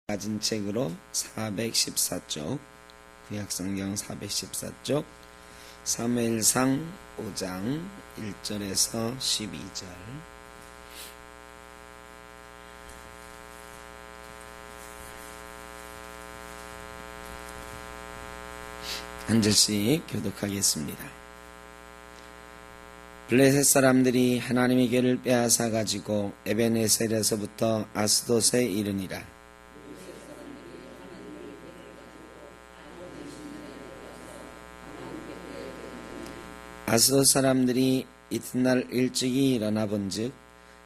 가진 책으로 414쪽, 구약성경 414쪽, 사무엘상 5장 1절에서 12절. 한 절씩 교독하겠습니다. 블레셋 사람들이 하나님의 궤를 빼앗아 가지고 에벤에셀에서부터 아스돗에 이르니라. 아스돗 사람들이 이튿날 일찍이 일어나 본즉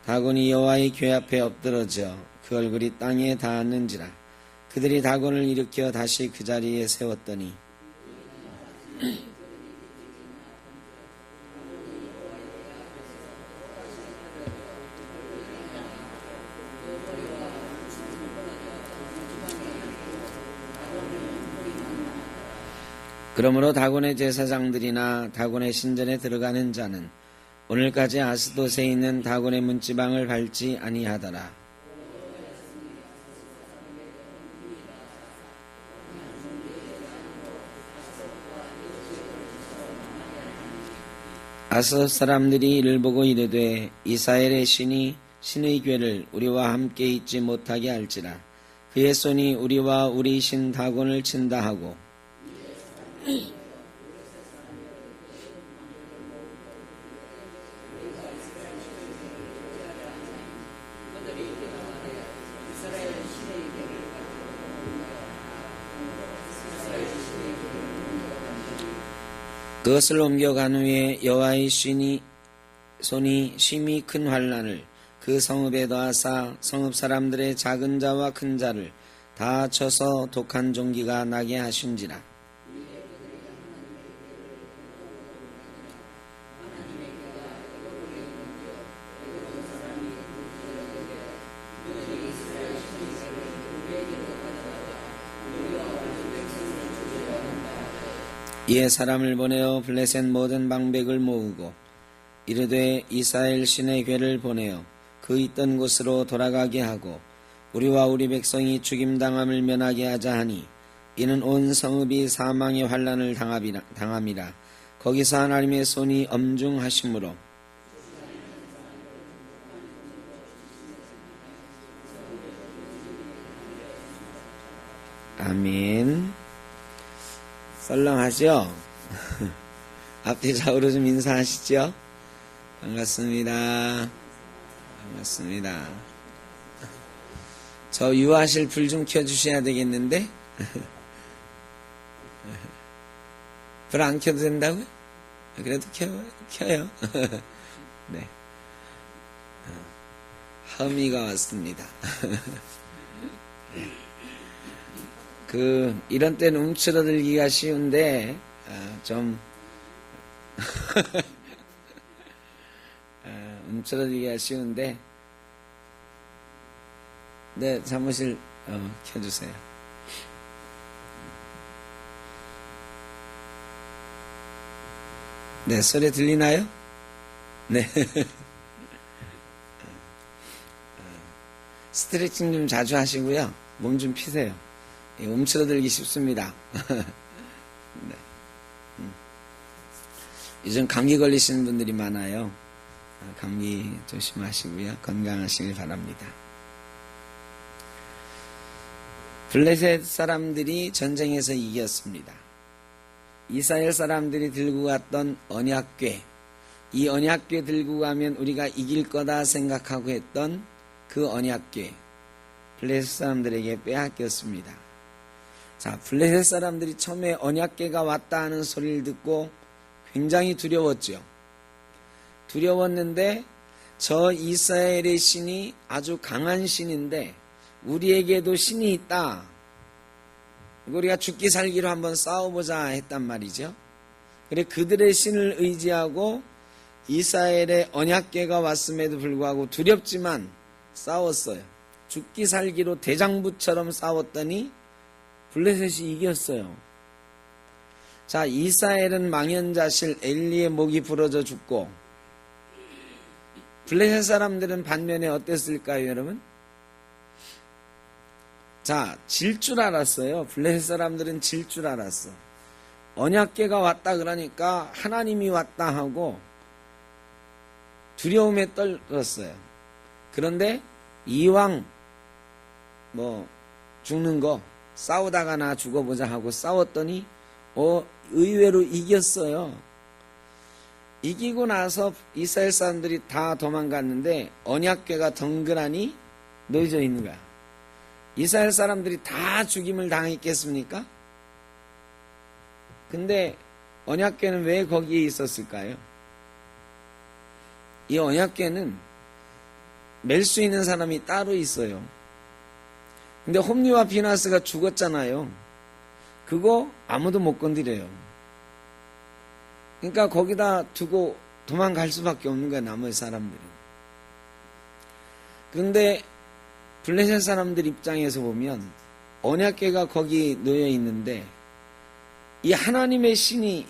다곤이 여호와의 궤 앞에 엎드러져 그 얼굴이 땅에 닿았는지라. 그들이 다곤을 일으켜 다시 그 자리에 세웠더니 그러므로 다곤의 제사장들이나 다곤의 신전에 들어가는 자는 오늘까지 아스돗에 있는 다곤의 문지방을 밟지 아니하더라. 아스돗 사람들이 이를 보고 이르되 이스라엘의 신이 신의 궤를 우리와 함께 있지 못하게 할지라. 그의 손이 우리와 우리 신 다곤을 친다 하고 그것을 옮겨간 후에 여호와의 손이 심히 큰 환난을 그 성읍에 더하사 성읍 사람들의 작은 자와 큰 자를 다 쳐서 독한 종기가 나게 하신지라. 이에 사람을 보내어 블레셋 모든 방백을 모으고 이르되 이스라엘 신의 궤를 보내어 그 있던 곳으로 돌아가게 하고 우리와 우리 백성이 죽임당함을 면하게 하자 하니 이는 온 성읍이 사망의 환난을 당함이라. 거기서 하나님의 손이 엄중하심으로 아멘. 썰렁하죠? 앞뒤 좌우로 좀 인사하시죠? 반갑습니다. 반갑습니다. 저 유아실 불 좀 켜주셔야 되겠는데? 불 안 켜도 된다고요? 그래도 켜요. 네. 허미가 왔습니다. 이런 때는 움츠러들기가 쉬운데, 움츠러들기가 쉬운데, 네, 사무실, 켜주세요. 네, 소리 들리나요? 네. 스트레칭 좀 자주 하시고요. 몸 좀 피세요. 움츠러들기 쉽습니다. 네. 요즘 감기 걸리시는 분들이 많아요. 감기 조심하시고요. 건강하시길 바랍니다. 블레셋 사람들이 전쟁에서 이겼습니다. 이스라엘 사람들이 들고 갔던 언약궤, 이 언약궤 들고 가면 우리가 이길 거다 생각하고 했던 그 언약궤, 블레셋 사람들에게 빼앗겼습니다. 자, 블레셋 사람들이 처음에 언약궤가 왔다 하는 소리를 듣고 굉장히 두려웠죠. 두려웠는데 저 이스라엘의 신이 아주 강한 신인데 우리에게도 신이 있다. 우리가 죽기 살기로 한번 싸워보자 했단 말이죠. 그래 그들의 신을 의지하고 이스라엘의 언약궤가 왔음에도 불구하고 두렵지만 싸웠어요. 죽기 살기로 대장부처럼 싸웠더니 블레셋이 이겼어요. 자, 이스라엘은 망연자실 엘리의 목이 부러져 죽고 블레셋 사람들은 반면에 어땠을까요, 여러분? 자, 질 줄 알았어요. 블레셋 사람들은 질 줄 알았어. 언약궤가 왔다 그러니까 하나님이 왔다 하고 두려움에 떨었어요. 그런데 이왕 죽는 거 싸우다가 나 죽어보자 하고 싸웠더니 의외로 이겼어요. 이기고 나서 이스라엘 사람들이 다 도망갔는데 언약궤가 덩그러니 놓여져 있는 거야. 이스라엘 사람들이 다 죽임을 당했겠습니까? 근데 언약궤는 왜 거기에 있었을까요? 이 언약궤는 맬 수 있는 사람이 따로 있어요. 근데 홈리와 비나스가 죽었잖아요. 그거 아무도 못 건드려요. 그러니까 거기다 두고 도망갈 수밖에 없는 거야, 나머지 사람들은. 그런데 블레셋 사람들 입장에서 보면 언약궤가 거기 놓여 있는데 이 하나님의 신이,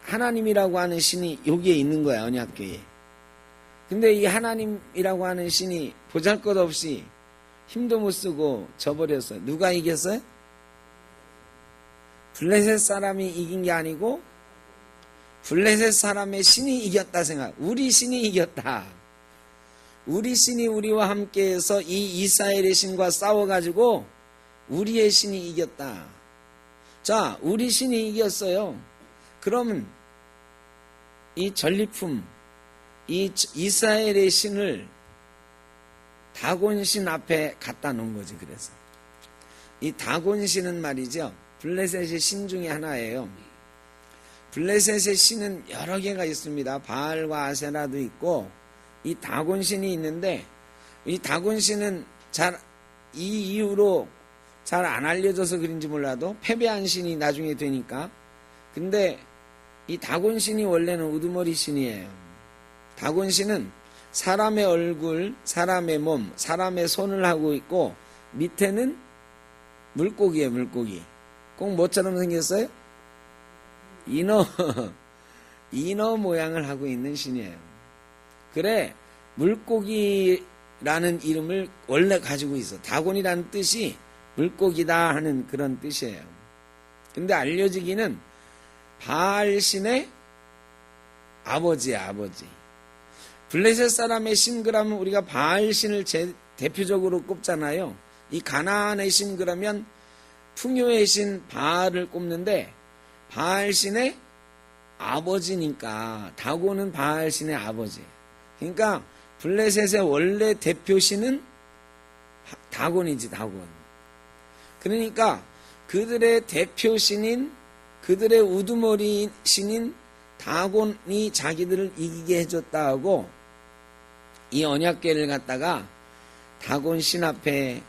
하나님이라고 하는 신이 여기에 있는 거야, 언약궤에. 근데 이 하나님이라고 하는 신이 보잘것없이 힘도 못 쓰고 져버렸어요. 누가 이겼어요? 블레셋 사람이 이긴 게 아니고 블레셋 사람의 신이 이겼다 생각. 우리 신이 이겼다. 우리 신이 우리와 함께해서 이 이스라엘의 신과 싸워가지고 우리의 신이 이겼다. 자, 우리 신이 이겼어요. 그러면 이 전리품, 이 이스라엘의 신을 다곤신 앞에 갖다 놓은 거지. 그래서 이 다곤신은 말이죠, 블레셋의 신 중에 하나예요. 블레셋의 신은 여러 개가 있습니다. 바알과 아세라도 있고 이 다곤신이 있는데, 이 다곤신은 이 이후로 잘 안 알려져서 그런지 몰라도 패배한 신이 나중에 되니까. 근데 이 다곤신이 원래는 우두머리 신이에요. 다곤신은 사람의 얼굴, 사람의 몸, 사람의 손을 하고 있고 밑에는 물고기예요, 물고기. 꼭 뭐처럼 생겼어요? 인어 모양을 하고 있는 신이에요. 그래, 물고기라는 이름을 원래 가지고 있어. 다곤이라는 뜻이 물고기다 하는 그런 뜻이에요. 근데 알려지기는 바알신의 아버지야, 아버지. 블레셋 사람의 신 그러면 우리가 바알신을 대표적으로 꼽잖아요. 이 가나안의 신 그러면 풍요의 신 바알을 꼽는데, 바알신의 아버지니까 다곤은 바알신의 아버지. 그러니까 블레셋의 원래 대표신은 다곤이지, 다곤. 그러니까 그들의 대표신인, 그들의 우두머리 신인 다곤이 자기들을 이기게 해줬다 하고 이 언약궤를 갖다가 다곤 신 앞에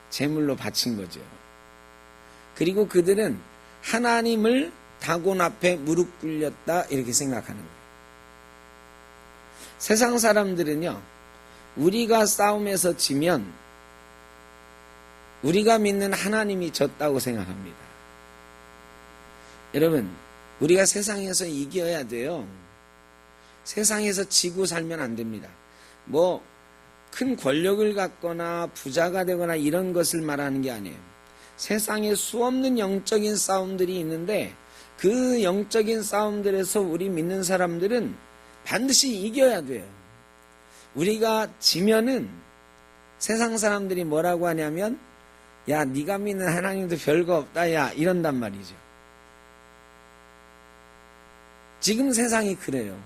제물로 바친 거죠. 그리고 그들은 하나님을 다곤 앞에 무릎 꿇렸다 이렇게 생각하는 거예요. 세상 사람들은요, 우리가 싸움에서 지면 우리가 믿는 하나님이 졌다고 생각합니다. 여러분, 우리가 세상에서 이겨야 돼요. 세상에서 지고 살면 안 됩니다. 큰 권력을 갖거나 부자가 되거나 이런 것을 말하는 게 아니에요. 세상에 수없는 영적인 싸움들이 있는데 그 영적인 싸움들에서 우리 믿는 사람들은 반드시 이겨야 돼요. 우리가 지면은 세상 사람들이 뭐라고 하냐면, 야, 네가 믿는 하나님도 별거 없다, 야, 이런단 말이죠. 지금 세상이 그래요.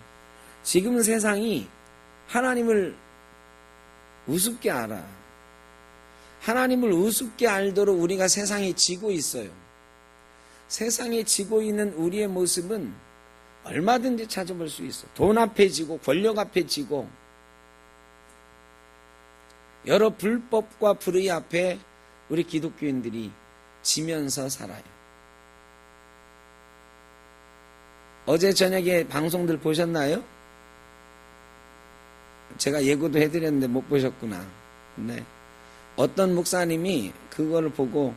지금 세상이 하나님을 우습게 알아. 하나님을 우습게 알도록 우리가 세상에 지고 있어요. 세상에 지고 있는 우리의 모습은 얼마든지 찾아볼 수 있어. 돈 앞에 지고 권력 앞에 지고 여러 불법과 불의 앞에 우리 기독교인들이 지면서 살아요. 어제 저녁에 방송들 보셨나요? 제가 예고도 해드렸는데 못 보셨구나. 네. 어떤 목사님이 그거를 보고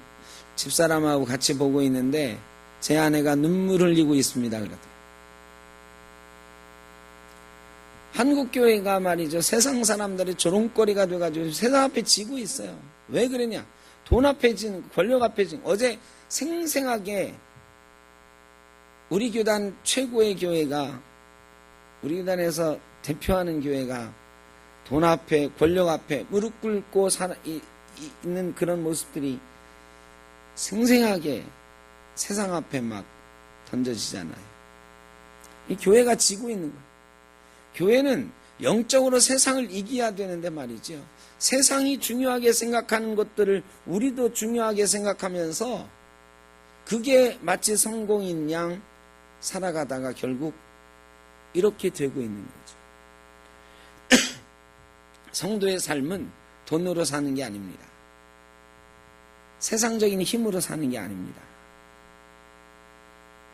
집사람하고 같이 보고 있는데 제 아내가 눈물 흘리고 있습니다. 그러더라고요. 한국교회가 말이죠, 세상 사람들의 조롱거리가 돼가지고 세상 앞에 지고 있어요. 왜 그러냐? 돈 앞에 지는, 권력 앞에 지는. 어제 생생하게 우리 교단 최고의 교회가, 우리 교단에서 대표하는 교회가 돈 앞에, 권력 앞에 무릎 꿇고 있는 그런 모습들이 생생하게 세상 앞에 막 던져지잖아요. 이 교회가 지고 있는 거예요. 교회는 영적으로 세상을 이겨야 되는데 말이죠. 세상이 중요하게 생각하는 것들을 우리도 중요하게 생각하면서 그게 마치 성공인 양 살아가다가 결국 이렇게 되고 있는 거죠. 성도의 삶은 돈으로 사는 게 아닙니다. 세상적인 힘으로 사는 게 아닙니다.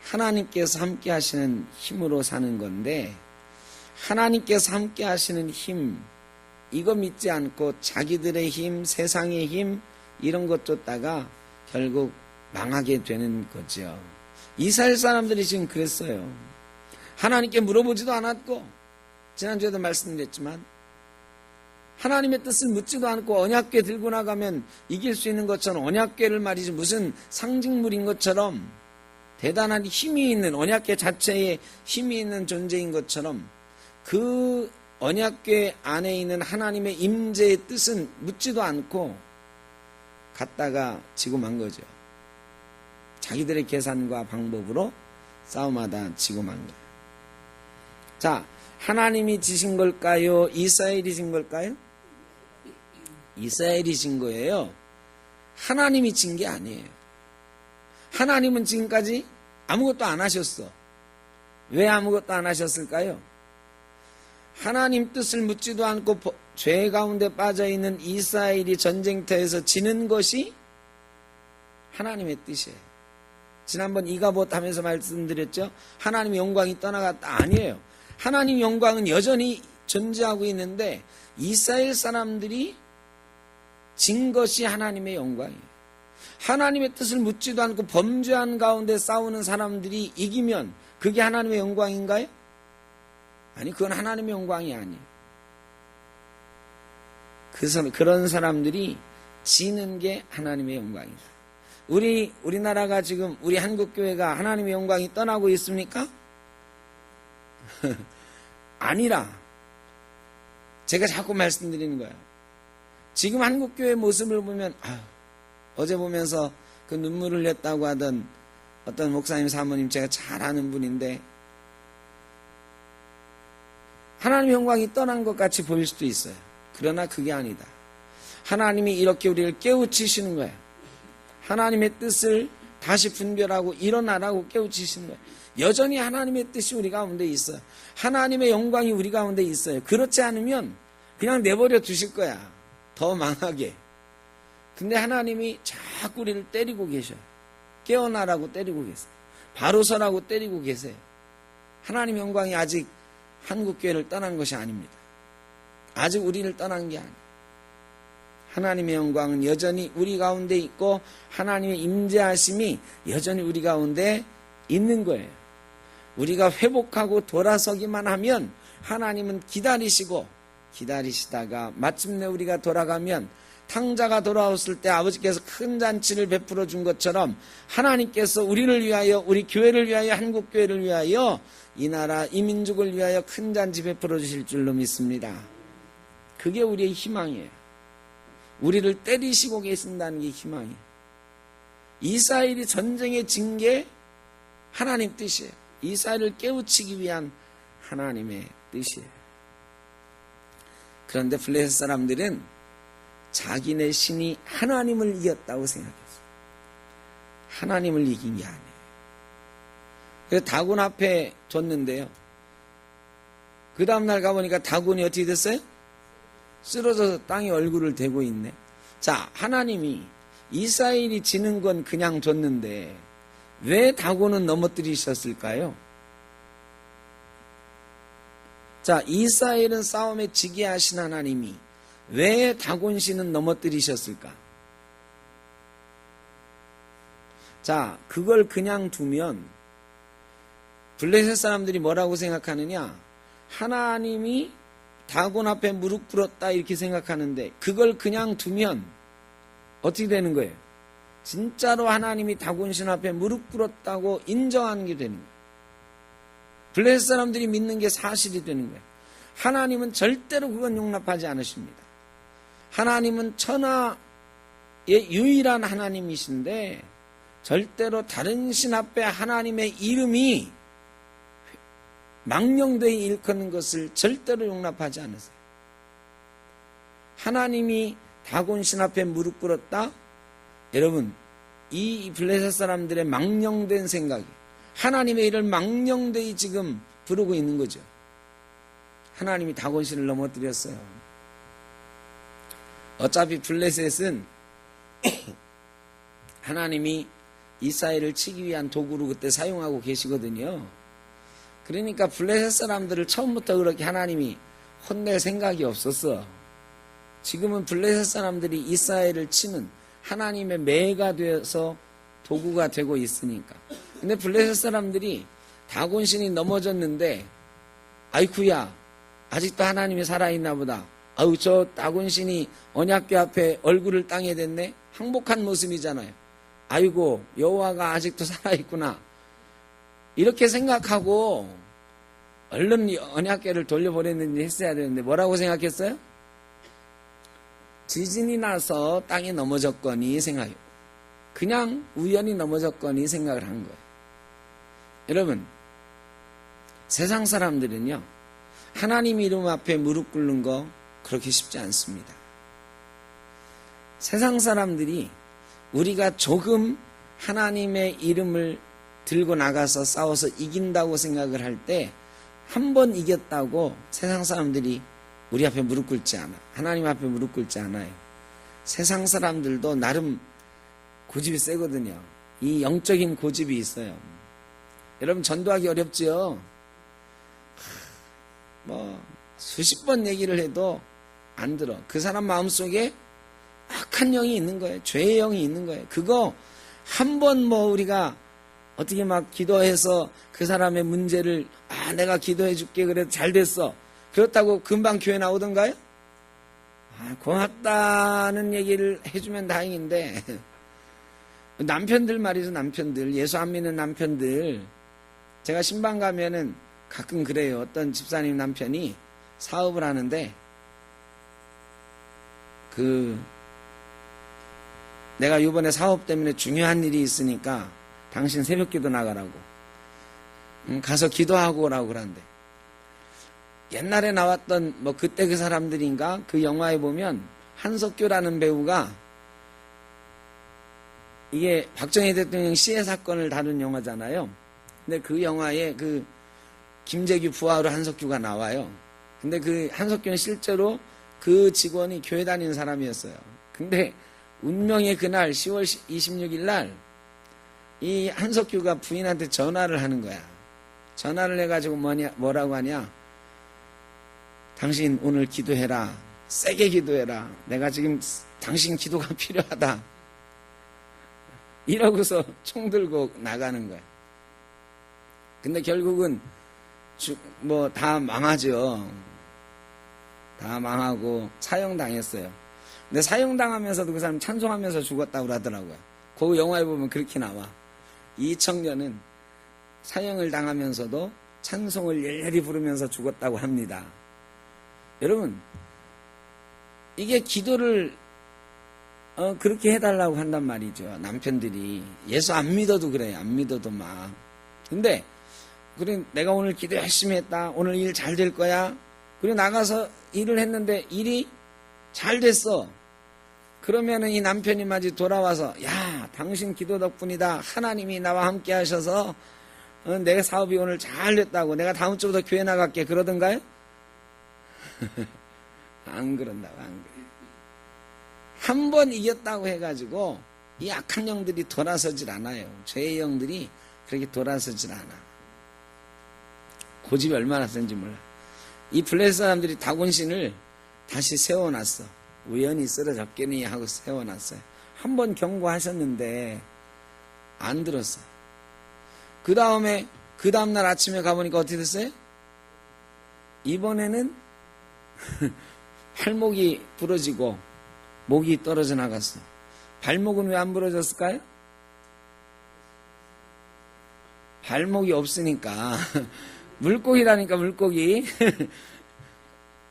하나님께서 함께 하시는 힘으로 사는 건데, 하나님께서 함께 하시는 힘, 이거 믿지 않고 자기들의 힘, 세상의 힘, 이런 것 쫓다가 결국 망하게 되는 거죠. 이스라엘 사람들이 지금 그랬어요. 하나님께 물어보지도 않았고, 지난주에도 말씀드렸지만 하나님의 뜻을 묻지도 않고 언약궤 들고 나가면 이길 수 있는 것처럼, 언약궤를 말이지 무슨 상징물인 것처럼, 대단한 힘이 있는, 언약궤 자체에 힘이 있는 존재인 것처럼 그 언약궤 안에 있는 하나님의 임재의 뜻은 묻지도 않고 갔다가 지고 만 거죠. 자기들의 계산과 방법으로 싸움하다 지고 만 거예요. 자, 하나님이 지신 걸까요? 이스라엘이 진 걸까요? 이스라엘이 진 거예요. 하나님이 진 게 아니에요. 하나님은 지금까지 아무것도 안 하셨어. 왜 아무것도 안 하셨을까요? 하나님 뜻을 묻지도 않고 죄 가운데 빠져있는 이스라엘이 전쟁터에서 지는 것이 하나님의 뜻이에요. 지난번 이가봇 하면서 말씀드렸죠. 하나님의 영광이 떠나갔다. 아니에요. 하나님 영광은 여전히 존재하고 있는데 이스라엘 사람들이 진 것이 하나님의 영광이에요. 하나님의 뜻을 묻지도 않고 범죄한 가운데 싸우는 사람들이 이기면 그게 하나님의 영광인가요? 아니, 그건 하나님의 영광이 아니에요. 그런 사람들이 지는 게 하나님의 영광이다. 우리나라가 지금, 우리 한국교회가 하나님의 영광이 떠나고 있습니까? 아니라, 제가 자꾸 말씀드리는 거예요. 지금 한국교회 모습을 보면, 어제 보면서 그 눈물을 흘렸다고 하던 어떤 목사님 사모님, 제가 잘 아는 분인데, 하나님의 영광이 떠난 것 같이 보일 수도 있어요. 그러나 그게 아니다. 하나님이 이렇게 우리를 깨우치시는 거예요. 하나님의 뜻을 다시 분별하고 일어나라고 깨우치시는 거예요. 여전히 하나님의 뜻이 우리 가운데 있어요. 하나님의 영광이 우리 가운데 있어요. 그렇지 않으면 그냥 내버려 두실 거야. 더 망하게. 근데 하나님이 자꾸 우리를 때리고 계셔요. 깨어나라고 때리고 계세요. 바로 서라고 때리고 계세요. 하나님의 영광이 아직 한국교회를 떠난 것이 아닙니다. 아직 우리를 떠난 게 아니에요. 하나님의 영광은 여전히 우리 가운데 있고 하나님의 임재하심이 여전히 우리 가운데 있는 거예요. 우리가 회복하고 돌아서기만 하면 하나님은 기다리시다가 마침내 우리가 돌아가면 탕자가 돌아왔을 때 아버지께서 큰 잔치를 베풀어 준 것처럼 하나님께서 우리를 위하여, 우리 교회를 위하여, 한국교회를 위하여, 이 나라, 이 민족을 위하여 큰 잔치 베풀어 주실 줄로 믿습니다. 그게 우리의 희망이에요. 우리를 때리시고 계신다는 게 희망이에요. 이스라엘이 전쟁에 진 게 하나님 뜻이에요. 이스라엘을 깨우치기 위한 하나님의 뜻이에요. 그런데 블레셋 사람들은 자기네 신이 하나님을 이겼다고 생각했어요. 하나님을 이긴 게 아니에요. 그래서 다곤 앞에 뒀는데요. 그 다음날 가보니까 다곤이 어떻게 됐어요? 쓰러져서 땅에 얼굴을 대고 있네. 자, 하나님이 이스라엘이 지는 건 그냥 뒀는데 왜 다곤은 넘어뜨리셨을까요? 자, 이스라엘은 싸움에 지게 하신 하나님이 왜 다곤 씨는 넘어뜨리셨을까? 자, 그걸 그냥 두면 블레셋 사람들이 뭐라고 생각하느냐? 하나님이 다곤 앞에 무릎 꿇었다 이렇게 생각하는데, 그걸 그냥 두면 어떻게 되는 거예요? 진짜로 하나님이 다곤신 앞에 무릎 꿇었다고 인정하는 게 되는 거예요. 블레셋 사람들이 믿는 게 사실이 되는 거예요. 하나님은 절대로 그건 용납하지 않으십니다. 하나님은 천하의 유일한 하나님이신데 절대로 다른 신 앞에 하나님의 이름이 망령되어 일컫는 것을 절대로 용납하지 않으세요. 하나님이 다곤신 앞에 무릎 꿇었다? 여러분, 이 블레셋 사람들의 망령된 생각이 하나님의 일을 망령되이 지금 부르고 있는 거죠. 하나님이 다곤신을 넘어뜨렸어요. 어차피 블레셋은 하나님이 이스라엘을 치기 위한 도구로 그때 사용하고 계시거든요. 그러니까 블레셋 사람들을 처음부터 그렇게 하나님이 혼낼 생각이 없었어. 지금은 블레셋 사람들이 이스라엘을 치는 하나님의 매가 되어서 도구가 되고 있으니까. 근데 블레셋 사람들이 다곤신이 넘어졌는데 아이쿠야 아직도 하나님이 살아있나 보다. 아우 저 다곤신이 언약궤 앞에 얼굴을 땅에 댔네. 항복한 모습이잖아요. 아이고 여호와가 아직도 살아있구나. 이렇게 생각하고 얼른 언약궤를 돌려보냈는지 했어야 되는데 뭐라고 생각했어요? 지진이 나서 땅에 넘어졌거니 생각해요. 그냥 우연히 넘어졌거니 생각을 한 거예요. 여러분, 세상 사람들은요, 하나님 이름 앞에 무릎 꿇는 거 그렇게 쉽지 않습니다. 세상 사람들이 우리가 조금 하나님의 이름을 들고 나가서 싸워서 이긴다고 생각을 할 때 한 번 이겼다고 세상 사람들이 우리 앞에 무릎 꿇지 않아. 하나님 앞에 무릎 꿇지 않아요. 세상 사람들도 나름 고집이 세거든요. 이 영적인 고집이 있어요. 여러분 전도하기 어렵지요? 수십 번 얘기를 해도 안 들어. 그 사람 마음속에 악한 영이 있는 거예요. 죄의 영이 있는 거예요. 그거 한 번 우리가 어떻게 막 기도해서 그 사람의 문제를 내가 기도해 줄게 그래도 잘 됐어. 그렇다고 금방 교회 나오던가요? 고맙다는 얘기를 해주면 다행인데 남편들 말이죠. 남편들 예수 안 믿는 남편들 제가 신방 가면은 가끔 그래요. 어떤 집사님 남편이 사업을 하는데 내가 이번에 사업 때문에 중요한 일이 있으니까 당신 새벽기도 나가라고 가서 기도하고 오라고 그러는데 옛날에 나왔던 그때 그 사람들인가 그 영화에 보면 한석규라는 배우가 이게 박정희 대통령 시해 사건을 다룬 영화잖아요. 근데 그 영화에 그 김재규 부하로 한석규가 나와요. 근데 그 한석규는 실제로 그 직원이 교회 다니는 사람이었어요. 근데 운명의 그날 10월 26일 날 이 한석규가 부인한테 전화를 하는 거야. 전화를 해가지고 뭐라고 하냐. 당신 오늘 기도해라. 세게 기도해라. 내가 지금 당신 기도가 필요하다. 이러고서 총 들고 나가는 거야. 근데 결국은 다 망하죠. 다 망하고 사형당했어요. 근데 사형당하면서도 그 사람 찬송하면서 죽었다고 그러더라고요. 그 영화에 보면 그렇게 나와. 이 청년은 사형을 당하면서도 찬송을 열렬히 부르면서 죽었다고 합니다. 여러분, 이게 기도를 그렇게 해달라고 한단 말이죠. 남편들이 예수 안 믿어도 그래요. 안 믿어도 막. 근데 그래 내가 오늘 기도 열심히 했다. 오늘 일 잘 될 거야. 그리고 나가서 일을 했는데 일이 잘 됐어. 그러면은 이 남편이 마치 돌아와서 야 당신 기도 덕분이다. 하나님이 나와 함께 하셔서 내 사업이 오늘 잘 됐다고. 내가 다음 주부터 교회 나갈게. 그러던가요? 안 그런다고. 안 그래. 한 번 이겼다고 해가지고 이 악한 영들이 돌아서질 않아요. 죄의 영들이 그렇게 돌아서질 않아. 고집이 얼마나 센지 몰라. 이 블레셋 사람들이 다곤신을 다시 세워놨어. 우연히 쓰러졌겠니 하고 세워놨어요. 한 번 경고하셨는데 안 들었어요. 그 다음날 아침에 가보니까 어떻게 됐어요? 이번에는 팔목이 부러지고 목이 떨어져 나갔어. 발목은 왜 안 부러졌을까요? 발목이 없으니까. 물고기라니까, 물고기.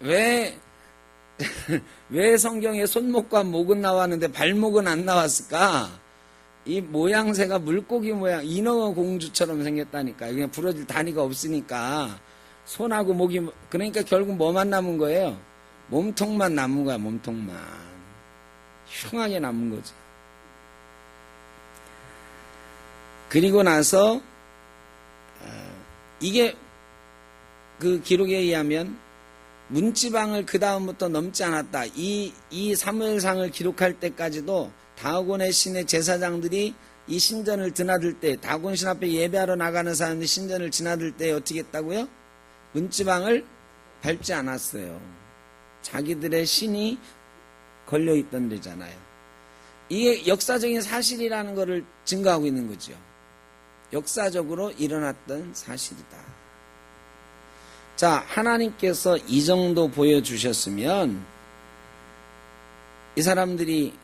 왜 성경에 손목과 목은 나왔는데 발목은 안 나왔을까? 이 모양새가 물고기 모양, 인어공주처럼 생겼다니까요. 그냥 부러질 다리가 없으니까. 손하고 목이, 그러니까 결국 뭐만 남은 거예요? 몸통만 남은 거야, 몸통만. 흉하게 남은 거죠. 그리고 나서, 이게 그 기록에 의하면 문지방을 그 다음부터 넘지 않았다. 이 사무엘상을 기록할 때까지도 다곤의 신의 제사장들이 이 신전을 드나들 때, 다곤 신 앞에 예배하러 나가는 사람들이 신전을 지나들 때 어떻게 했다고요? 문지방을 밟지 않았어요. 자기들의 신이 걸려있던 데잖아요. 이게 역사적인 사실이라는 것을 증거하고 있는 거죠. 역사적으로 일어났던 사실이다. 자, 하나님께서 이 정도 보여주셨으면 이 사람들이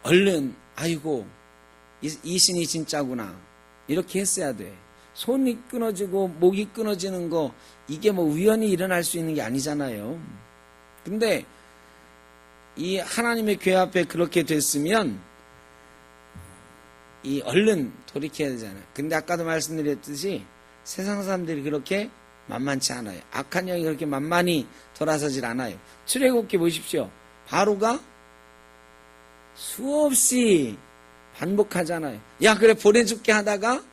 얼른 아이고 이 신이 진짜구나 이렇게 했어야 돼. 손이 끊어지고 목이 끊어지는 거 이게 뭐 우연히 일어날 수 있는 게 아니잖아요. 근데 이 하나님의 교회 앞에 그렇게 됐으면 이 얼른 돌이켜야 되잖아요. 근데 아까도 말씀드렸듯이 세상 사람들이 그렇게 만만치 않아요. 악한 영이 그렇게 만만히 돌아서질 않아요. 출애굽기 보십시오. 바로가 수없이 반복하잖아요. 야 그래 보내줄게 하다가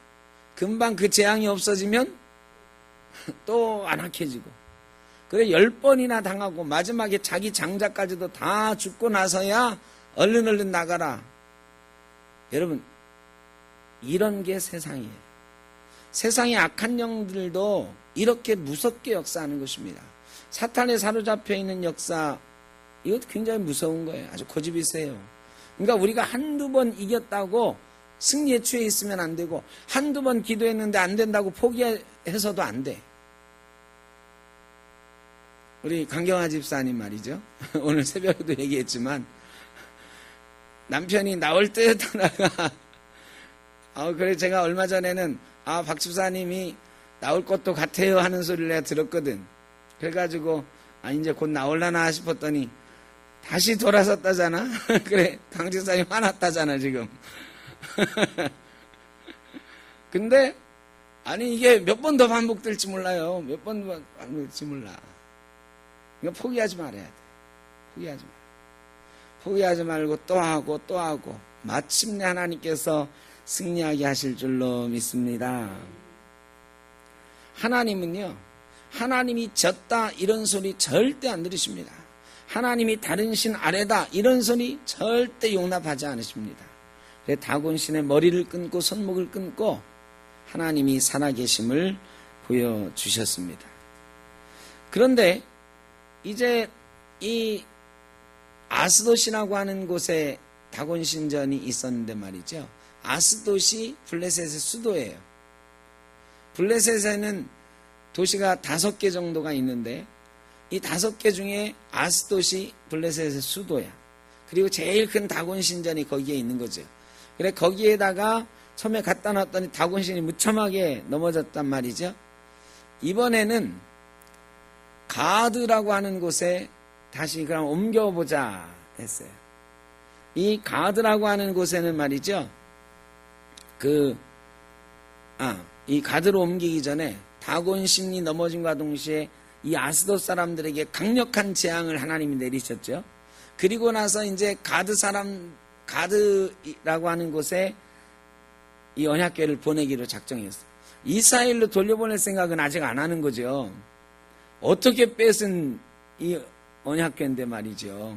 금방 그 재앙이 없어지면 또 안 악해지고 그래 10번이나 당하고 마지막에 자기 장자까지도 다 죽고 나서야 얼른 나가라. 여러분 이런 게 세상이에요. 세상의 악한 영들도 이렇게 무섭게 역사하는 것입니다. 사탄에 사로잡혀 있는 역사 이것도 굉장히 무서운 거예요. 아주 고집이 세요. 그러니까 우리가 한두 번 이겼다고 승리에 취해 있으면 안 되고 한두 번 기도했는데 안 된다고 포기해서도 안 돼. 우리 강경화 집사님 말이죠. 오늘 새벽에도 얘기했지만 남편이 나올 듯 하다가 그래 제가 얼마 전에는 박 집사님이 나올 것도 같아요 하는 소리를 내가 들었거든. 그래가지고 이제 곧 나올라나 싶었더니 다시 돌아섰다잖아. 그래 강 집사님 화났다잖아 지금. 근데 이게 몇 번 더 반복될지 몰라요. 몇 번 더 반복될지 몰라. 그러니까 포기하지 말아야 돼. 포기하지 말고 또 하고 마침내 하나님께서 승리하게 하실 줄로 믿습니다. 하나님은요, 하나님이 졌다 이런 소리 절대 안 들으십니다. 하나님이 다른 신 아래다 이런 소리 절대 용납하지 않으십니다. 그래서 다곤 신의 머리를 끊고 손목을 끊고 하나님이 살아계심을 보여주셨습니다. 그런데 이제 이 아스돗이라고 하는 곳에 다곤 신전이 있었는데 말이죠. 아스돗이 블레셋의 수도예요. 블레셋에는 도시가 5개 정도가 있는데 이 5개 중에 아스돗이 블레셋의 수도야. 그리고 제일 큰 다곤 신전이 거기에 있는 거죠. 그래 거기에다가 처음에 갖다 놨더니 다곤 신이 무참하게 넘어졌단 말이죠. 이번에는 가드라고 하는 곳에 다시 그럼 옮겨보자 했어요. 이 가드라고 하는 곳에는 말이죠. 이 가드로 옮기기 전에 다곤 신이 넘어짐과 동시에 이 아스돗 사람들에게 강력한 재앙을 하나님이 내리셨죠. 그리고 나서 이제 가드라고 하는 곳에 이 언약궤를 보내기로 작정했어요. 이스라엘로 돌려보낼 생각은 아직 안 하는 거죠. 어떻게 뺏은 이 언약궤인데 말이죠.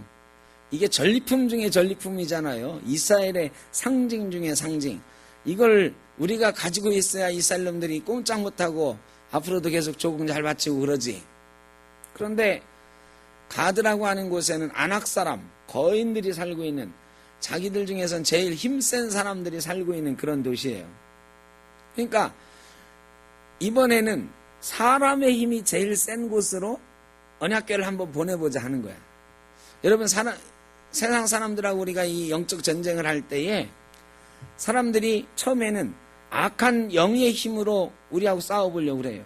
이게 전리품 중에 전리품이잖아요. 이스라엘의 상징 중에 상징. 이걸 우리가 가지고 있어야 이스라엘 놈들이 꼼짝 못하고 앞으로도 계속 조금 잘 바치고 그러지. 그런데 가드라고 하는 곳에는 안악 사람, 거인들이 살고 있는 자기들 중에선 제일 힘센 사람들이 살고 있는 그런 도시예요. 그러니까 이번에는 사람의 힘이 제일 센 곳으로 언약궤를 한번 보내보자 하는 거야. 여러분 세상 사람들하고 우리가 이 영적 전쟁을 할 때에 사람들이 처음에는 악한 영의 힘으로 우리하고 싸워보려고 그래요.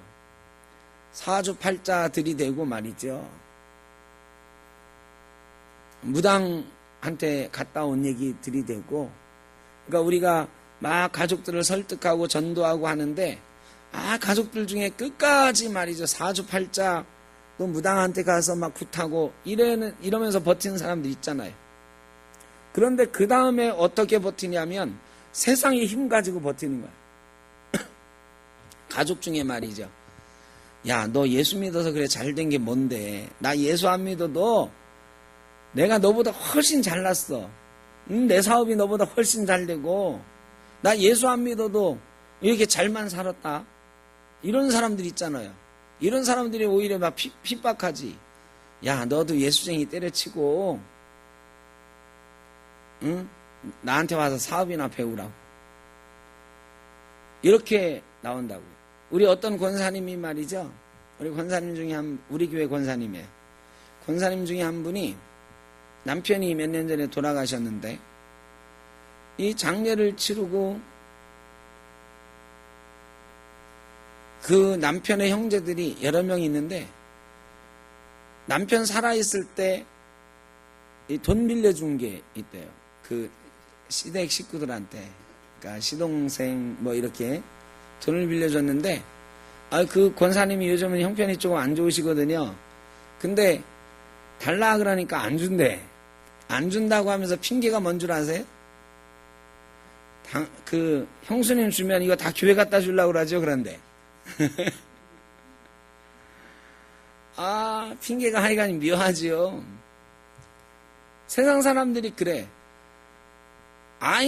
사주팔자 들이대고 말이죠. 무당한테 갔다 온 얘기 들이대고, 그러니까 우리가 막 가족들을 설득하고 전도하고 하는데, 가족들 중에 끝까지 말이죠. 사주팔자 또 무당한테 가서 막 굿하고 이러면서 버티는 사람들 있잖아요. 그런데 그 다음에 어떻게 버티냐면 세상의 힘 가지고 버티는 거야. 가족 중에 말이죠. 야, 너 예수 믿어서 그래 잘된 게 뭔데? 나 예수 안 믿어도 내가 너보다 훨씬 잘났어. 내 사업이 너보다 훨씬 잘 되고, 나 예수 안 믿어도 이렇게 잘만 살았다. 이런 사람들 있잖아요. 이런 사람들이 오히려 막 핍박하지. 야, 너도 예수쟁이 때려치고, 응? 나한테 와서 사업이나 배우라고. 이렇게 나온다고요. 우리 어떤 권사님이 말이죠. 우리 권사님 중에 우리 교회 권사님이에요. 권사님 중에 한 분이 남편이 몇 년 전에 돌아가셨는데, 이 장례를 치르고 그 남편의 형제들이 여러 명이 있는데, 남편 살아있을 때 돈 빌려준 게 있대요. 그 시댁 식구들한테, 그러니까 시동생 뭐 이렇게 돈을 빌려줬는데, 그 권사님이 요즘은 형편이 조금 안 좋으시거든요. 근데 달라 그러니까 안 준대. 안 준다고 하면서 핑계가 뭔 줄 아세요? 그 형수님 주면 이거 다 교회 갖다 주려고 그러죠. 그런데 핑계가 하여간 묘하지요. 세상 사람들이 그래.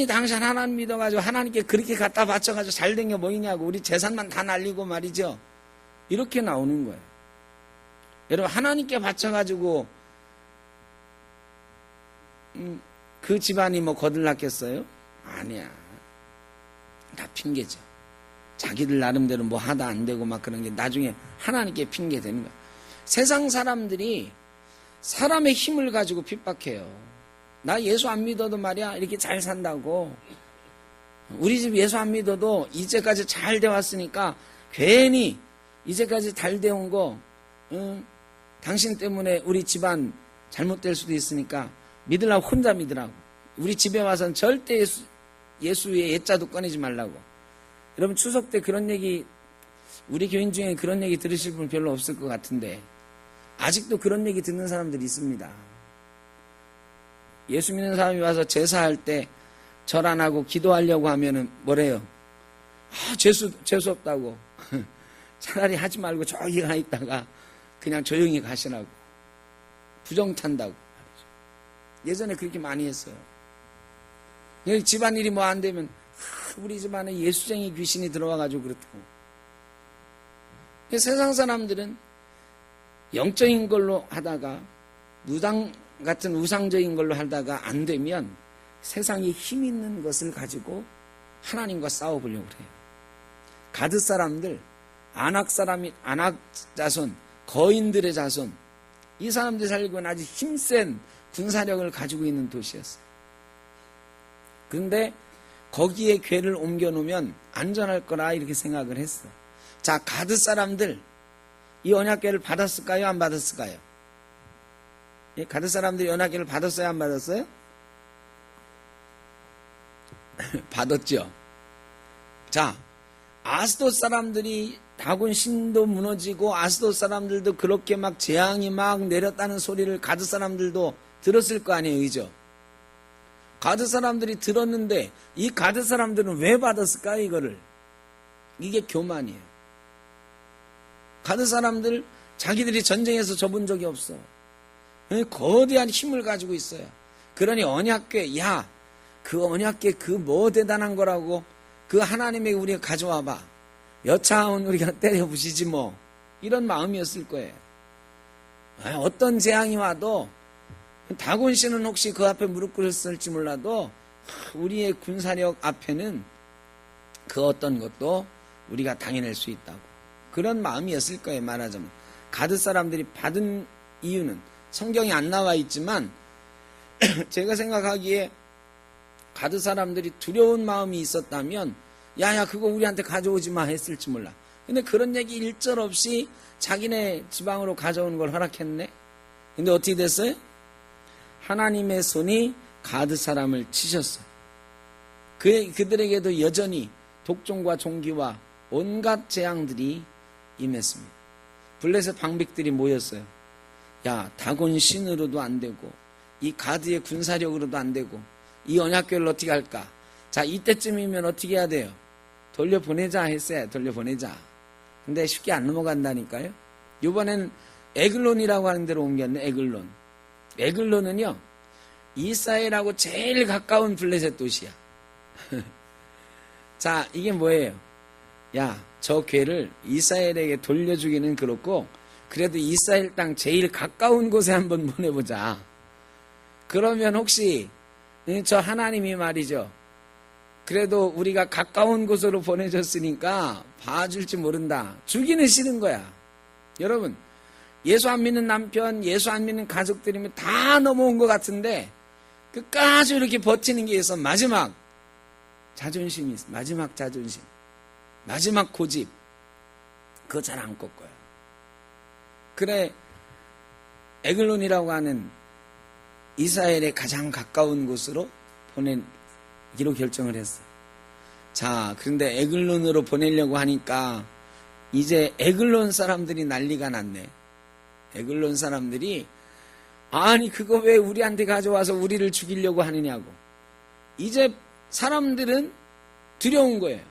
당신 하나님 믿어가지고 하나님께 그렇게 갖다 바쳐가지고 잘된 게 뭐이냐고, 우리 재산만 다 날리고 말이죠. 이렇게 나오는 거예요. 여러분, 하나님께 바쳐가지고 그 집안이 뭐 거들났겠어요? 아니야. 다 핑계죠. 자기들 나름대로 뭐 하다 안 되고 막 그런 게 나중에 하나님께 핑계 되는 거야. 세상 사람들이 사람의 힘을 가지고 핍박해요. 나 예수 안 믿어도 말이야 이렇게 잘 산다고. 우리 집 예수 안 믿어도 이제까지 잘 돼 왔으니까 괜히 이제까지 잘 돼 온 거 당신 때문에 우리 집안 잘못될 수도 있으니까 믿으라고, 혼자 믿으라고. 우리 집에 와서는 절대 예수의 예자도 꺼내지 말라고. 여러분, 추석 때 그런 얘기, 우리 교인 중에 그런 얘기 들으실 분 별로 없을 것 같은데 아직도 그런 얘기 듣는 사람들이 있습니다. 예수 믿는 사람이 와서 제사할 때 절 안 하고 기도하려고 하면은 뭐래요? 재수 없다고. 차라리 하지 말고 저기 가 있다가 그냥 조용히 가시라고. 부정탄다고 말이죠. 예전에 그렇게 많이 했어요. 집안일이 뭐 안 되면 우리 집안에 예수쟁이 귀신이 들어와가지고 그렇다고. 세상 사람들은 영적인 걸로 하다가 무당 같은 우상적인 걸로 하다가 안 되면 세상에 힘 있는 것을 가지고 하나님과 싸워보려고 그래요. 가드 사람들, 아낙 자손, 거인들의 자손, 이 사람들이 살고 있는 아주 힘센 군사력을 가지고 있는 도시였어요. 그런데 거기에 궤를 옮겨놓으면 안전할 거라 이렇게 생각을 했어. 자, 가드 사람들, 이 언약궤를 받았을까요? 안 받았을까요? 가드 사람들이 언약궤를 받았어요? 안 받았어요? 받았죠. 자, 아스돗 사람들이 다곤 신도 무너지고 아스돗 사람들도 그렇게 막 재앙이 막 내렸다는 소리를 가드 사람들도 들었을 거 아니에요, 그죠? 가드 사람들이 들었는데 이 가드 사람들은 왜 받았을까요, 이거를? 이게 교만이에요. 가드 사람들 자기들이 전쟁에서 져본 적이 없어. 거대한 힘을 가지고 있어요. 그러니 언약궤, 야, 그 언약궤 그 뭐 대단한 거라고, 그 하나님에게 우리가 가져와봐. 여차하면 우리가 때려 부시지 뭐. 이런 마음이었을 거예요. 어떤 재앙이 와도 다곤 씨는 혹시 그 앞에 무릎 꿇었을지 몰라도 우리의 군사력 앞에는 그 어떤 것도 우리가 당해낼 수 있다고. 그런 마음이었을 거예요, 말하자면. 가드 사람들이 받은 이유는 성경에 안 나와 있지만 제가 생각하기에 가드 사람들이 두려운 마음이 있었다면 야야 그거 우리한테 가져오지 마 했을지 몰라. 근데 그런 얘기 일절 없이 자기네 지방으로 가져오는 걸 허락했네. 근데 어떻게 됐어요? 하나님의 손이 가드 사람을 치셨어요. 그들에게도 여전히 독종과 종기와 온갖 재앙들이 임했습니다. 블레셋 방백들이 모였어요. 야, 다곤 신으로도 안 되고 이 가드의 군사력으로도 안 되고 이 언약궤를 어떻게 할까? 자, 이때쯤이면 어떻게 해야 돼요? 돌려보내자 했어요. 돌려보내자. 근데 쉽게 안 넘어간다니까요. 이번엔 에글론이라고 하는 데로 옮겼네. 에글론. 에글론은요, 이스라엘하고 제일 가까운 블레셋 도시야. 자, 이게 뭐예요? 야, 저 궤를 이스라엘에게 돌려주기는 그렇고 그래도 이스라엘 땅 제일 가까운 곳에 한번 보내보자. 그러면 혹시 저 하나님이 말이죠, 그래도 우리가 가까운 곳으로 보내줬으니까 봐줄지 모른다. 주기는 싫은 거야. 여러분, 예수 안 믿는 남편, 예수 안 믿는 가족들이면 다 넘어온 것 같은데 끝까지 이렇게 버티는 게 있어. 마지막 자존심이 있어. 마지막 자존심, 마지막 고집, 그거 잘 안 꺾어요. 그래, 에글론이라고 하는 이스라엘의 가장 가까운 곳으로 보내기로 결정을 했어요. 자, 그런데 에글론으로 보내려고 하니까 이제 에글론 사람들이 난리가 났네. 에글론 사람들이 아니 그거 왜 우리한테 가져와서 우리를 죽이려고 하느냐고. 이제 사람들은 두려운 거예요.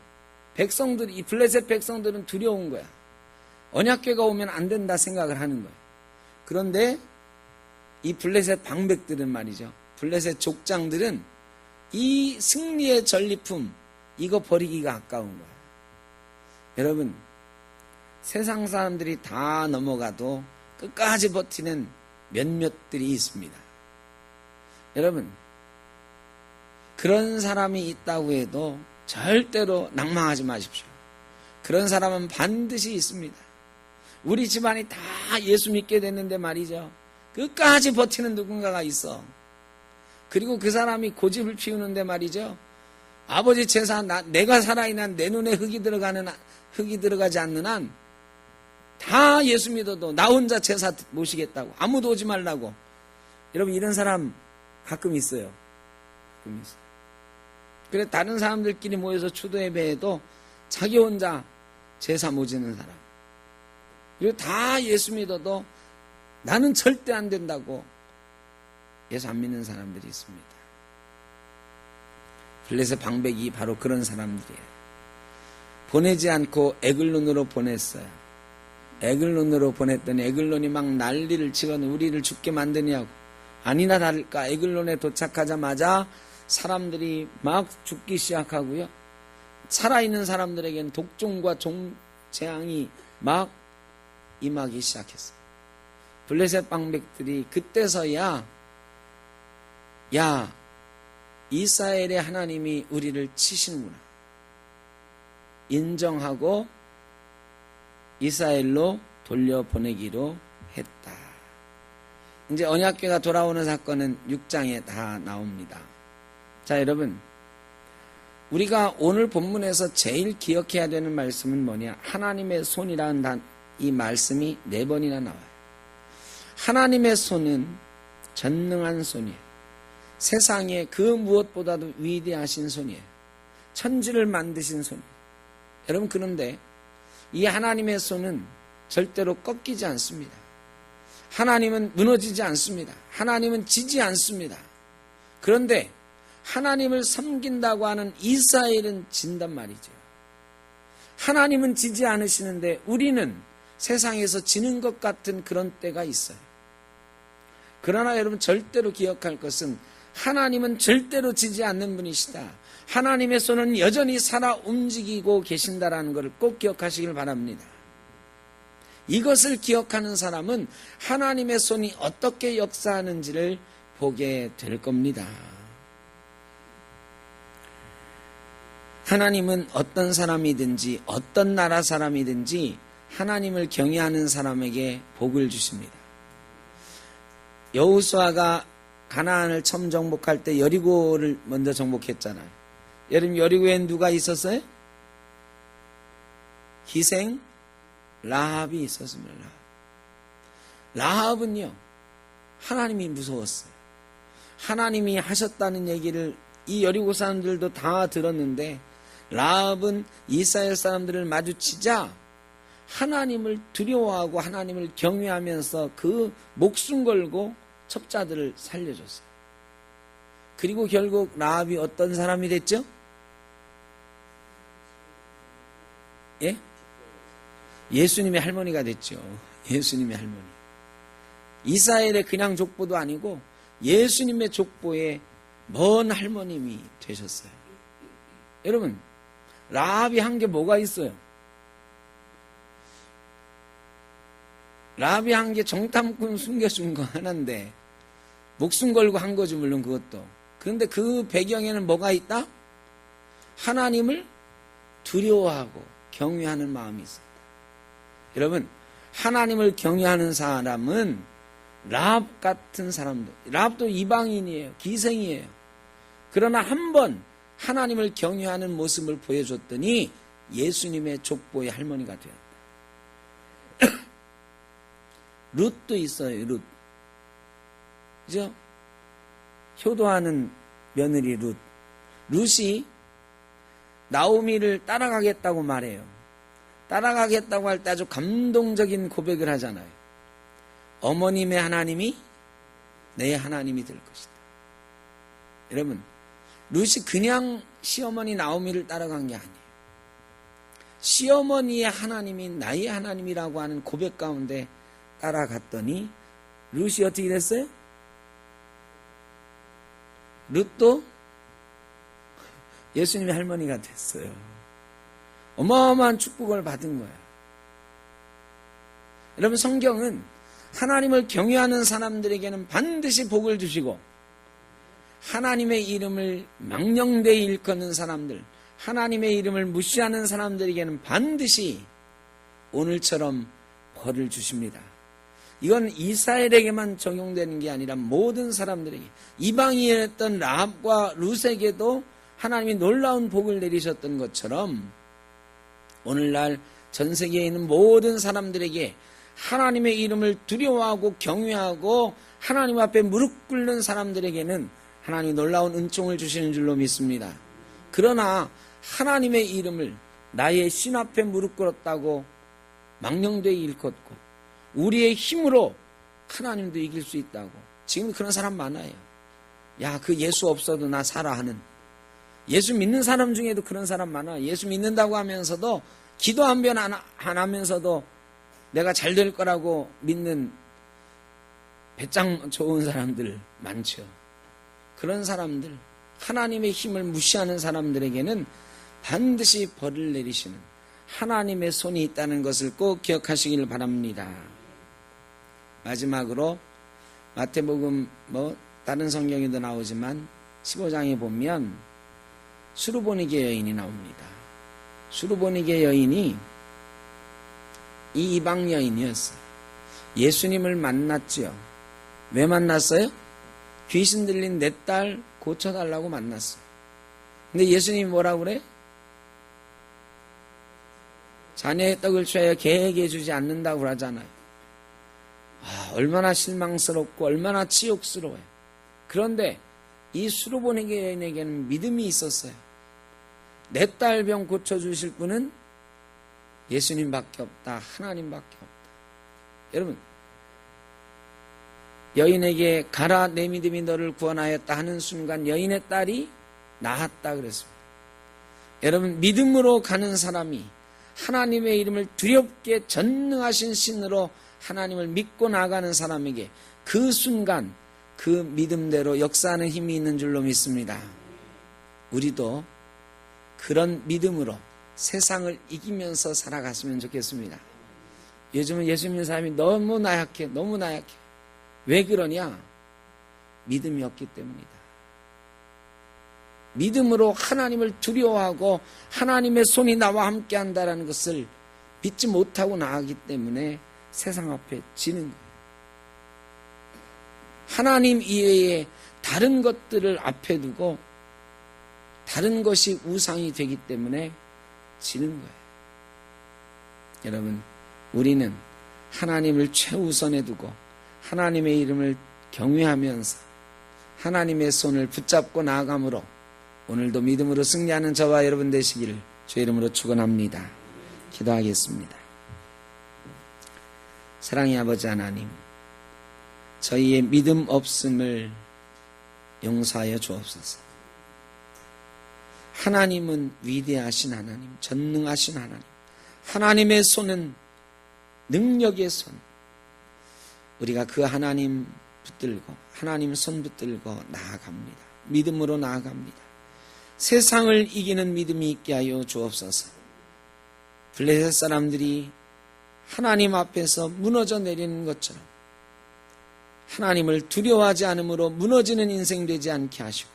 백성들이, 이 블레셋 백성들은 두려운 거야. 언약궤가 오면 안 된다 생각을 하는 거예요. 그런데 이 블레셋 방백들은 말이죠, 블레셋 족장들은 이 승리의 전리품 이거 버리기가 아까운 거야. 여러분, 세상 사람들이 다 넘어가도 끝까지 버티는 몇몇들이 있습니다. 여러분, 그런 사람이 있다고 해도 절대로 낭망하지 마십시오. 그런 사람은 반드시 있습니다. 우리 집안이 다 예수 믿게 됐는데 말이죠, 끝까지 버티는 누군가가 있어. 그리고 그 사람이 고집을 피우는데 말이죠, 아버지 제사 내가 살아있는 내 눈에 흙이 들어가지 않는 한 다 예수 믿어도 나 혼자 제사 모시겠다고, 아무도 오지 말라고. 여러분, 이런 사람 가끔 있어요. 가끔 있어요. 그래, 다른 사람들끼리 모여서 추도 예배해도 자기 혼자 제사 모지는 사람. 그리고 다 예수 믿어도 나는 절대 안 된다고 예수 안 믿는 사람들이 있습니다. 블레셋 방백이 바로 그런 사람들이에요. 보내지 않고 에글론으로 보냈어요. 에글론으로 보냈더니 에글론이 막 난리를 치고는 우리를 죽게 만드냐고. 아니나 다를까 에글론에 도착하자마자 사람들이 막 죽기 시작하고요. 살아있는 사람들에게는 독종과 재앙이 막 임하기 시작했어요. 블레셋 방백들이 그때서야 야, 이스라엘의 하나님이 우리를 치시는구나 인정하고 이스라엘로 돌려보내기로 했다. 이제 언약궤가 돌아오는 사건은 6장에 다 나옵니다. 자, 여러분, 우리가 오늘 본문에서 제일 기억해야 되는 말씀은 뭐냐? 하나님의 손이라는 이 말씀이 4번이나 나와요. 하나님의 손은 전능한 손이에요. 세상에 그 무엇보다도 위대하신 손이에요. 천지를 만드신 손이에요. 여러분, 그런데 이 하나님의 손은 절대로 꺾이지 않습니다. 하나님은 무너지지 않습니다. 하나님은 지지 않습니다. 그런데 하나님을 섬긴다고 하는 이스라엘은 진단 말이죠. 하나님은 지지 않으시는데 우리는 세상에서 지는 것 같은 그런 때가 있어요. 그러나 여러분, 절대로 기억할 것은 하나님은 절대로 지지 않는 분이시다. 하나님의 손은 여전히 살아 움직이고 계신다라는 것을 꼭 기억하시길 바랍니다. 이것을 기억하는 사람은 하나님의 손이 어떻게 역사하는지를 보게 될 겁니다. 하나님은 어떤 사람이든지 어떤 나라 사람이든지 하나님을 경외하는 사람에게 복을 주십니다. 여호수아가 가나안을 처음 정복할 때 여리고를 먼저 정복했잖아요. 여러분, 여리고에 누가 있었어요? 기생 라합이 있었습니다. 라합은요, 하나님이 무서웠어요. 하나님이 하셨다는 얘기를 이 여리고 사람들도 다 들었는데, 라합은 이스라엘 사람들을 마주치자 하나님을 두려워하고 하나님을 경외하면서 그 목숨 걸고 첩자들을 살려줬어요. 그리고 결국 라합이 어떤 사람이 됐죠? 예? 예수님의 할머니가 됐죠. 예수님의 할머니. 이스라엘의 그냥 족보도 아니고 예수님의 족보의 먼 할머님이 되셨어요. 여러분, 라합이 한 게 뭐가 있어요? 라합이 한 게 정탐꾼 숨겨준 거 하나인데, 목숨 걸고 한 거죠, 물론 그것도. 그런데 그 배경에는 뭐가 있다? 하나님을 두려워하고 경외하는 마음이 있습니다. 여러분, 하나님을 경외하는 사람은 라합 같은 사람도, 라합도 이방인이에요. 기생이에요. 그러나 한번 하나님을 경외하는 모습을 보여줬더니 예수님의 족보의 할머니가 되었다. 룻도 있어요. 룻. 그죠? 효도하는 며느리 룻. 룻이 나오미를 따라가겠다고 말해요. 따라가겠다고 할 때 아주 감동적인 고백을 하잖아요. 어머님의 하나님이 내 하나님이 될 것이다. 여러분, 룻이 그냥 시어머니 나오미를 따라간 게 아니에요. 시어머니의 하나님이 나의 하나님이라고 하는 고백 가운데 따라갔더니 룻이 어떻게 됐어요? 룻도 예수님의 할머니가 됐어요. 어마어마한 축복을 받은 거예요. 여러분, 성경은 하나님을 경외하는 사람들에게는 반드시 복을 주시고, 하나님의 이름을 망령되이 일컫는 사람들, 하나님의 이름을 무시하는 사람들에게는 반드시 오늘처럼 벌을 주십니다. 이건 이스라엘에게만 적용되는 게 아니라 모든 사람들에게, 이방인이었던 라합과 룻에게도 하나님이 놀라운 복을 내리셨던 것처럼 오늘날 전 세계에 있는 모든 사람들에게 하나님의 이름을 두려워하고 경외하고 하나님 앞에 무릎 꿇는 사람들에게는 하나님이 놀라운 은총을 주시는 줄로 믿습니다. 그러나 하나님의 이름을 나의 신 앞에 무릎 꿇었다고 망령되이 일컫고 우리의 힘으로 하나님도 이길 수 있다고, 지금 그런 사람 많아요. 야, 그 예수 없어도 나 살아 하는, 예수 믿는 사람 중에도 그런 사람 많아. 예수 믿는다고 하면서도 기도 한 번 안 하면서도 내가 잘 될 거라고 믿는 배짱 좋은 사람들 많죠. 그런 사람들, 하나님의 힘을 무시하는 사람들에게는 반드시 벌을 내리시는 하나님의 손이 있다는 것을 꼭 기억하시길 바랍니다. 마지막으로 마태복음 다른 성경에도 나오지만 15장에 보면 수르보니게 여인이 나옵니다. 수르보니게 여인이 이 이방 여인이었어요. 예수님을 만났죠. 왜 만났어요? 귀신 들린 내 딸 고쳐달라고 만났어요. 근데 예수님이 뭐라고 그래? 자네의 떡을 취하여 개에게 주지 않는다고 그러잖아요. 얼마나 실망스럽고 얼마나 치욕스러워요. 그런데 이 수르보니게 여인에게는 믿음이 있었어요. 내 딸 병 고쳐주실 분은 예수님밖에 없다. 하나님밖에 없다. 여러분, 여인에게 가라, 내 믿음이 너를 구원하였다 하는 순간 여인의 딸이 나았다 그랬습니다. 여러분, 믿음으로 가는 사람이 하나님의 이름을 두렵게 전능하신 신으로 하나님을 믿고 나가는 사람에게 그 순간 그 믿음대로 역사하는 힘이 있는 줄로 믿습니다. 우리도 그런 믿음으로 세상을 이기면서 살아갔으면 좋겠습니다. 요즘은 예수 믿는 사람이 너무 나약해. 왜 그러냐? 믿음이 없기 때문이다. 믿음으로 하나님을 두려워하고 하나님의 손이 나와 함께 한다는 것을 믿지 못하고 나가기 때문에 세상 앞에 지는 거예요. 하나님 이외에 다른 것들을 앞에 두고 다른 것이 우상이 되기 때문에 지는 거예요. 여러분, 우리는 하나님을 최우선에 두고 하나님의 이름을 경외하면서 하나님의 손을 붙잡고 나아감으로 오늘도 믿음으로 승리하는 저와 여러분 되시기를 주의 이름으로 축원합니다. 기도하겠습니다. 사랑의 아버지 하나님, 저희의 믿음 없음을 용서하여 주옵소서. 하나님은 위대하신 하나님, 전능하신 하나님, 하나님의 손은 능력의 손. 우리가 그 하나님 붙들고 하나님 손 붙들고 나아갑니다. 믿음으로 나아갑니다. 세상을 이기는 믿음이 있게 하여 주옵소서. 블레셋 사람들이 하나님 앞에서 무너져 내리는 것처럼 하나님을 두려워하지 않으므로 무너지는 인생 되지 않게 하시고,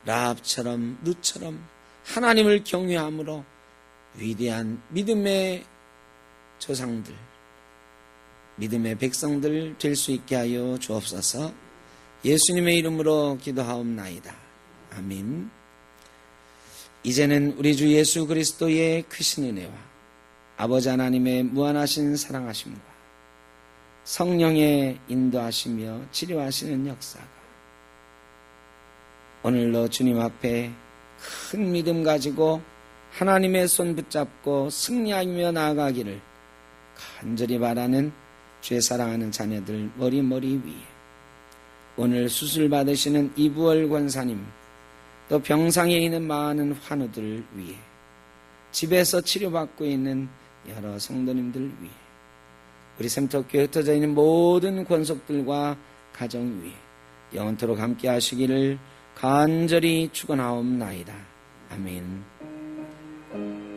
라합처럼 룻처럼 하나님을 경외함으로 위대한 믿음의 조상들, 믿음의 백성들 될 수 있게 하여 주옵소서. 예수님의 이름으로 기도하옵나이다. 아멘. 이제는 우리 주 예수 그리스도의 크신 은혜와 아버지 하나님의 무한하신 사랑하심과 성령의 인도하시며 치료하시는 역사가 오늘도 주님 앞에 큰 믿음 가지고 하나님의 손 붙잡고 승리하며 나아가기를 간절히 바라는 주의 사랑하는 자녀들 머리 위에, 오늘 수술 받으시는 이부월 권사님, 또 병상에 있는 많은 환우들 위에, 집에서 치료받고 있는 여러 성도님들 위에, 우리 샘터교회 흩어져 있는 모든 권속들과 가정 위에 영원토록 함께 하시기를 간절히 축원하옵나이다. 아멘.